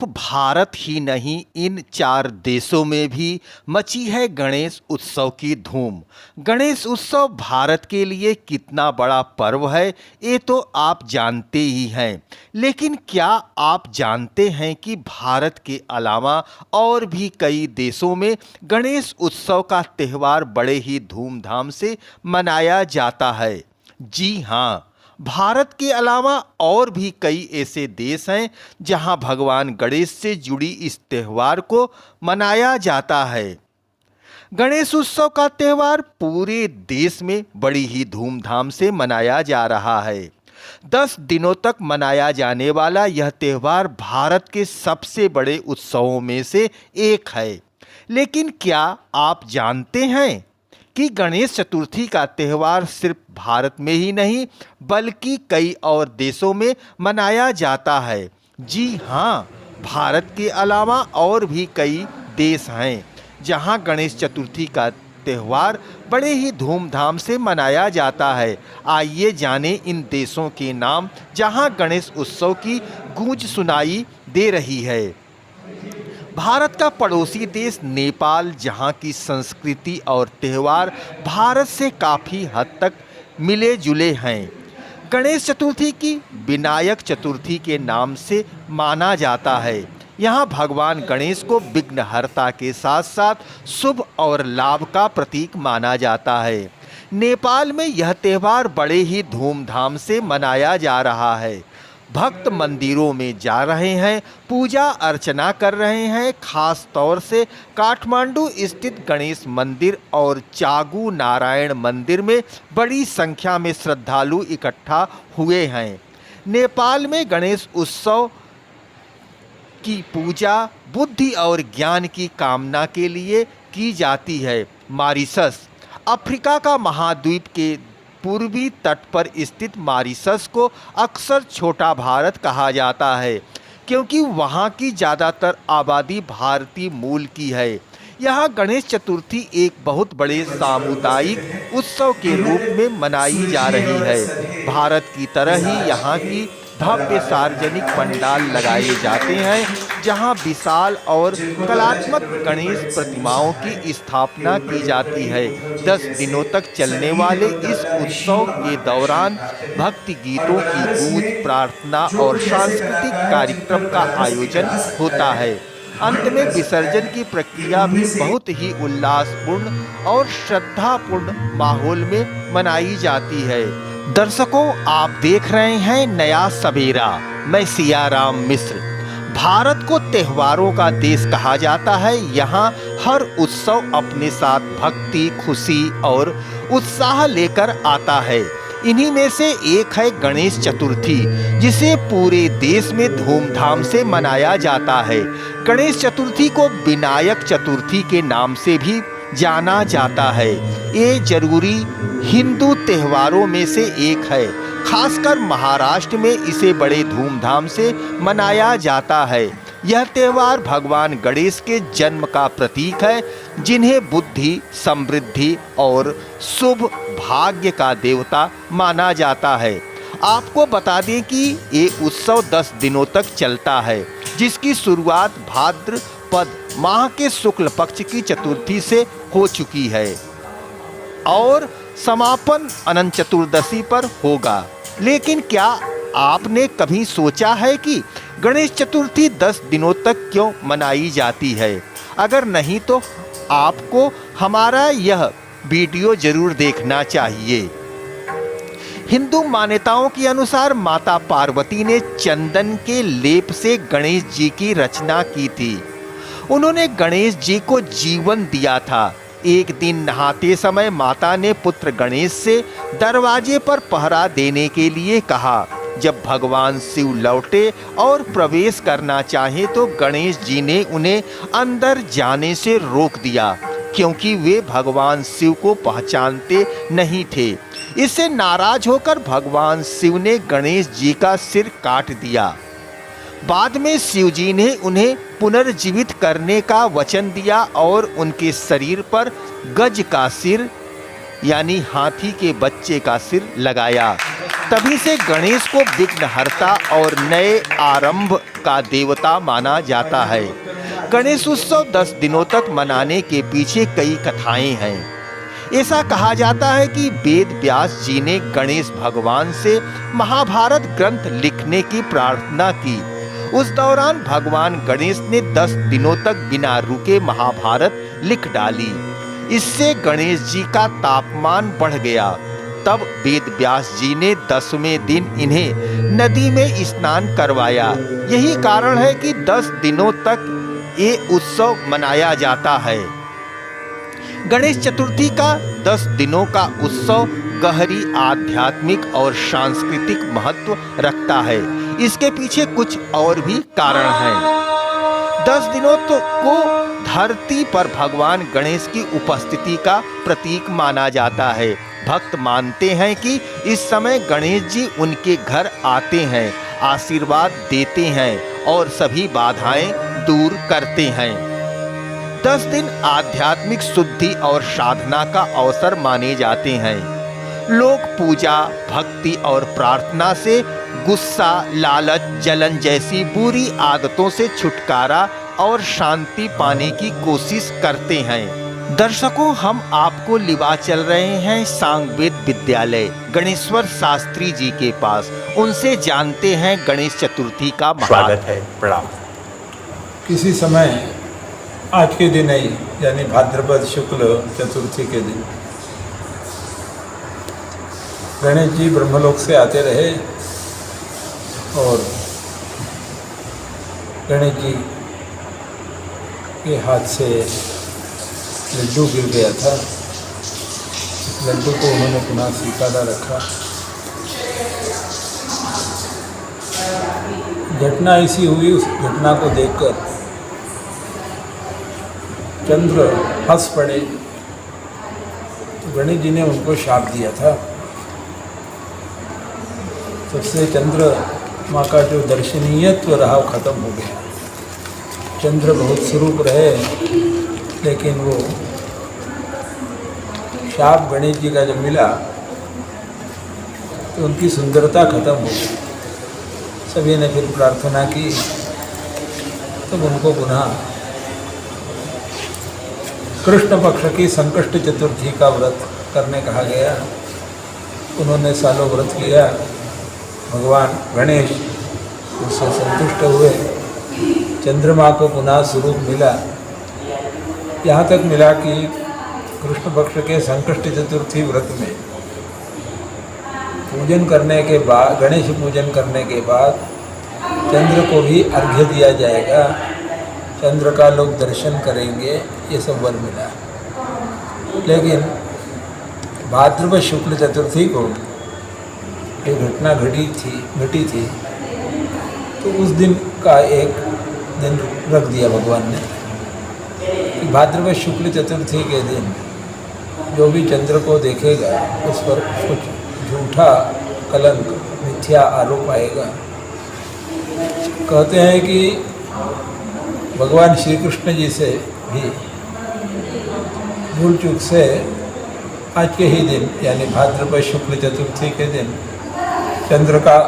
सिर्फ भारत ही नहीं, इन 4 देशों में भी मची है गणेश उत्सव की धूम। गणेश उत्सव भारत के लिए कितना बड़ा पर्व है, ये तो आप जानते ही हैं। लेकिन क्या आप जानते हैं कि भारत के अलावा और भी कई देशों में गणेश उत्सव का त्यौहार बड़े ही धूमधाम से मनाया जाता है? जी हाँ, भारत के अलावा और भी कई ऐसे देश हैं जहां भगवान गणेश से जुड़ी इस त्यौहार को मनाया जाता है। गणेश उत्सव का त्यौहार पूरे देश में बड़ी ही धूमधाम से मनाया जा रहा है। 10 दिनों तक मनाया जाने वाला यह त्यौहार भारत के सबसे बड़े उत्सवों में से एक है। लेकिन क्या आप जानते हैं कि गणेश चतुर्थी का त्यौहार सिर्फ भारत में ही नहीं बल्कि कई और देशों में मनाया जाता है? जी हाँ, भारत के अलावा और भी कई देश हैं जहां गणेश चतुर्थी का त्यौहार बड़े ही धूमधाम से मनाया जाता है। आइए जानें इन देशों के नाम जहां गणेश उत्सव की गूंज सुनाई दे रही है। भारत का पड़ोसी देश नेपाल, जहां की संस्कृति और त्यौहार भारत से काफ़ी हद तक मिले जुले हैं। गणेश चतुर्थी की विनायक चतुर्थी के नाम से माना जाता है। यहां भगवान गणेश को विघ्नहर्ता के साथ साथ शुभ और लाभ का प्रतीक माना जाता है। नेपाल में यह त्यौहार बड़े ही धूमधाम से मनाया जा रहा है। भक्त मंदिरों में जा रहे हैं, पूजा अर्चना कर रहे हैं। खास तौर से काठमांडू स्थित गणेश मंदिर और चागू नारायण मंदिर में बड़ी संख्या में श्रद्धालु इकट्ठा हुए हैं। नेपाल में गणेश उत्सव की पूजा बुद्धि और ज्ञान की कामना के लिए की जाती है। मॉरिशस, अफ्रीका का महाद्वीप के पूर्वी तट पर स्थित मॉरिशस को अक्सर छोटा भारत कहा जाता है क्योंकि वहाँ की ज़्यादातर आबादी भारतीय मूल की है। यहाँ गणेश चतुर्थी एक बहुत बड़े सामुदायिक उत्सव के रूप में मनाई जा रही है। भारत की तरह ही यहाँ की भव्य सार्वजनिक पंडाल लगाए जाते हैं जहां विशाल और कलात्मक गणेश प्रतिमाओं की स्थापना की जाती है। 10 दिनों तक चलने वाले इस उत्सव के दौरान भक्ति गीतों की गूंज, प्रार्थना और सांस्कृतिक कार्यक्रम का आयोजन होता है। अंत में विसर्जन की प्रक्रिया भी बहुत ही उल्लासपूर्ण और श्रद्धापूर्ण माहौल में मनाई जाती है। दर्शकों, आप देख रहे हैं नया सवेरा। मैं सियाराम मिश्र। भारत को त्योहारों का देश कहा जाता है। यहाँ हर उत्सव अपने साथ भक्ति, खुशी और उत्साह लेकर आता है। इन्हीं में से एक है गणेश चतुर्थी, जिसे पूरे देश में धूमधाम से मनाया जाता है। गणेश चतुर्थी को विनायक चतुर्थी के नाम से भी जाना जाता है। ये जरूरी हिंदू त्योहारों में से एक है। खासकर महाराष्ट्र में इसे बड़े धूमधाम से मनाया जाता है। यह त्यौहार भगवान गणेश के जन्म का प्रतीक है, जिन्हें बुद्धि, समृद्धि और शुभ भाग्य का देवता माना जाता है। आपको बता दें कि ये उत्सव 10 दिनों तक चलता है, जिसकी शुरुआत भाद्रपद माह के शुक्ल पक्ष की चतुर्थी से हो चुकी है और समापन अनंत चतुर्दशी पर होगा। लेकिन क्या आपने कभी सोचा है कि गणेश चतुर्थी 10 दिनों तक क्यों मनाई जाती है? अगर नहीं तो आपको हमारा यह वीडियो जरूर देखना चाहिए। हिंदू मान्यताओं के अनुसार माता पार्वती ने चंदन के लेप से गणेश जी की रचना की थी। उन्होंने गणेश जी को जीवन दिया था। एक दिन नहाते समय माता ने पुत्र गणेश से दरवाजे पर पहरा देने के लिए कहा। जब भगवान शिव लौटे और प्रवेश करना चाहे तो गणेश जी ने उन्हें अंदर जाने से रोक दिया, क्योंकि वे भगवान शिव को पहचानते नहीं थे। इससे नाराज होकर भगवान शिव ने गणेश जी का सिर काट दिया। बाद में शिव जी ने उन्हें पुनर्जीवित करने का वचन दिया और उनके शरीर पर गज का सिर यानी हाथी के बच्चे का सिर लगाया। तभी से गणेश को विघ्नहर्ता और नए आरंभ का देवता माना जाता है। गणेश उत्सव 10 दिनों तक मनाने के पीछे कई कथाएं हैं। ऐसा कहा जाता है कि वेद व्यास जी ने गणेश भगवान से महाभारत ग्रंथ लिखने की प्रार्थना की। उस दौरान भगवान गणेश ने 10 दिनों तक बिना रुके महाभारत लिख डाली। इससे गणेश जी का तापमान बढ़ गया। तब वेद व्यास जी ने 10वें दिन इन्हें नदी में स्नान करवाया। यही कारण है कि 10 दिनों तक ये उत्सव मनाया जाता है। गणेश चतुर्थी का 10 दिनों का उत्सव गहरी आध्यात्मिक और सांस्कृतिक महत्व रखता है। इसके पीछे कुछ और भी कारण हैं। 10 दिनों को धरती पर भगवान गणेश की उपस्थिति का प्रतीक माना जाता है। भक्त मानते हैं कि इस समय गणेश जी उनके घर आते हैं, आशीर्वाद देते हैं और सभी बाधाएं दूर करते हैं। 10 दिन आध्यात्मिक शुद्धि और साधना का अवसर माने जाते हैं। लोग पूजा, भक्ति और प्रार्थना से गुस्सा, लालच, जलन जैसी बुरी आदतों से छुटकारा और शांति पाने की कोशिश करते हैं। दर्शकों, हम आपको लिवा चल रहे हैं सांगवेद विद्यालय गणेश्वर शास्त्री जी के पास। उनसे जानते हैं गणेश चतुर्थी का स्वागत है। प्रणाम। किसी समय आज के दिन ही यानी भाद्रपद शुक्ल चतुर्थी के दिन गणेश जी ब्रह्मलोक से आते रहे और गणेश जी के हाथ से लड्डू गिर गया था। लड्डू को उन्होंने पुनः स्वीकारा रखा। घटना ऐसी हुई, उस घटना को देखकर चंद्र हंस पड़े। तो गणेश जी ने उनको शाप दिया था। सबसे चंद्रमा का जो दर्शनीयत्व रहा वो खत्म हो गया। चंद्र बहुत स्वरूप रहे, लेकिन वो शाप गणेश जी का जब मिला तो उनकी सुंदरता खत्म हो गई। सभी ने फिर प्रार्थना की, तब उनको पुनः कृष्ण पक्ष की संकष्ट चतुर्थी का व्रत करने कहा गया। उन्होंने सालों व्रत किया। भगवान गणेश उससे संतुष्ट हुए। चंद्रमा को पुनः स्वरूप मिला। यहाँ तक मिला कि कृष्ण पक्ष के संकष्ट चतुर्थी व्रत में पूजन करने के बाद, गणेश पूजन करने के बाद चंद्र को भी अर्घ्य दिया जाएगा। चंद्र का लोग दर्शन करेंगे, ये सब वर मिला। लेकिन भाद्रपद शुक्ल चतुर्थी को एक घटना घटी थी, तो उस दिन का एक दिन रख दिया भगवान ने कि भाद्रपद शुक्ल चतुर्थी के दिन जो भी चंद्र को देखेगा उस पर कुछ झूठा कलंक, मिथ्या आरोप आएगा। कहते हैं कि भगवान श्री कृष्ण जी से भी भूल चूक से आज के ही दिन यानी भाद्रपद शुक्ल चतुर्थी के दिन चंद्र का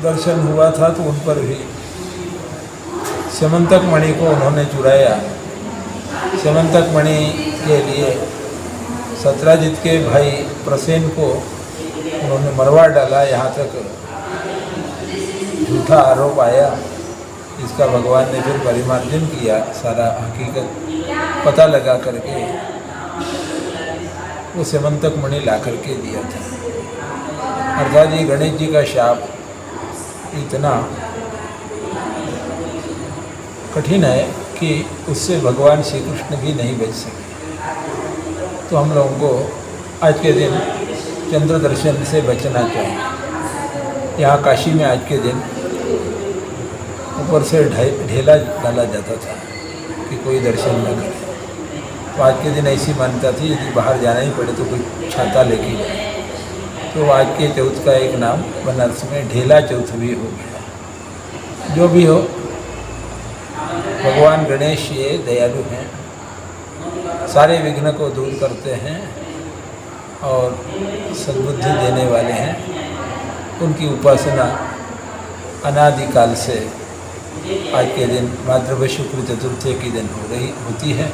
दर्शन हुआ था, तो उन पर भी स्यमंतक मणि को उन्होंने चुराया। स्यमंतक मणि के लिए सत्राजित के भाई प्रसेन को उन्होंने मरवा डाला। यहाँ तक झूठा आरोप आया। इसका भगवान ने फिर परिमार्जन किया। सारा हकीकत पता लगा करके वो स्यमंतक मणि ला करके दिया था। अर्थात ये गणेश जी का शाप इतना कठिन है कि उससे भगवान श्री कृष्ण भी नहीं बच सके। तो हम लोगों को आज के दिन चंद्र दर्शन से बचना चाहिए। यहाँ काशी में आज के दिन ऊपर से ढेला डाला जाता था कि कोई दर्शन न करे। तो आज के दिन ऐसी मान्यता थी, यदि बाहर जाना ही पड़े तो कोई छाता लेके जाए। तो आज के चौथ का एक नाम बनारस में ढेला चौथ भी हो गया। जो भी हो, भगवान गणेश ये दयालु हैं, सारे विघ्न को दूर करते हैं और सद्बुद्धि देने वाले हैं। उनकी उपासना अनादिकाल से आज के दिन भाद्रव शुक्ल चतुर्थी के दिन होती है।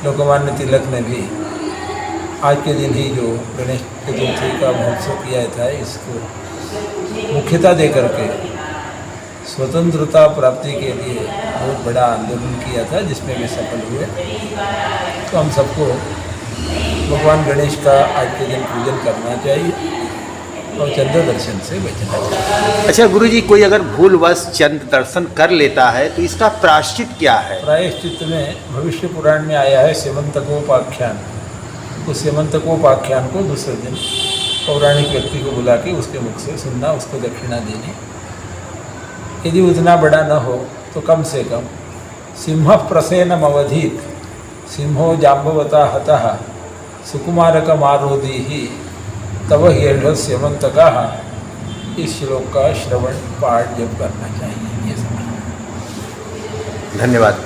लोकमान्य तिलक ने भी आज के दिन ही जो गणेश चतुर्थी का महोत्सव किया था, इसको मुख्यता दे करके स्वतंत्रता प्राप्ति के लिए बहुत बड़ा आंदोलन किया था, जिसमें वे सफल हुए। तो हम सबको भगवान गणेश का आज के दिन पूजन करना चाहिए और चंद्र दर्शन से बचना चाहिए। अच्छा गुरुजी, कोई अगर भूलवश चंद्र दर्शन कर लेता है तो इसका प्रायश्चित क्या है? प्रायश्चित में भविष्य पुराण में आया है सेमंतकोपाख्यान। उस सेमंतकोपाख्यान को दूसरे दिन पौराणिक व्यक्ति को बुला के उसके मुख से सुनना, उसको दक्षिणा देनी। यदि उतना बड़ा न हो तो कम से कम सिंह प्रसेनमवधीत सिंहो जाम्बवता हतः सुकुमारकमारोदीहि तव ह्यर्घ सेमंतकः, इस श्लोक का श्रवण पाठ जब करना चाहिए। ये सब धन्यवाद।